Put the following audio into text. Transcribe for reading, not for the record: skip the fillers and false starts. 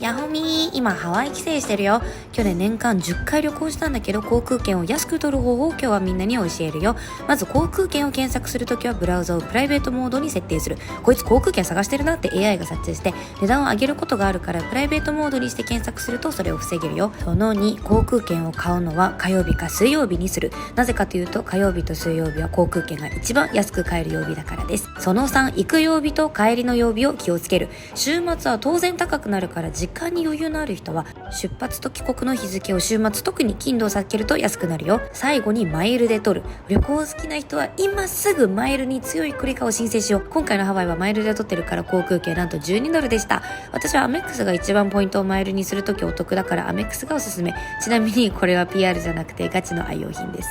やほみー、今ハワイ帰省してるよ。去年年間10回旅行したんだけど、航空券を安く取る方法を今日はみんなに教えるよ。まず航空券を検索するときはブラウザをプライベートモードに設定する。こいつ航空券探してるなって AI が察知して値段を上げることがあるから、プライベートモードにして検索するとそれを防げるよ。その2、航空券を買うのは火曜日か水曜日にする。なぜかというと、火曜日と水曜日は航空券が一番安く買える曜日だからです。その3、行く曜日と帰りの曜日を気をつける。週末は当然高くなるから、時間に余裕のある人は出発と帰国の日付を週末特に頻度を避けると安くなるよ。最後にマイルで取る。旅行好きな人は今すぐマイルに強いクレカを申請しよう。今回のハワイはマイルで取ってるから航空券なんと$12でした。私はアメックスが一番ポイントをマイルにするときお得だからアメックスがおすすめ。ちなみにこれは PR じゃなくてガチの愛用品です。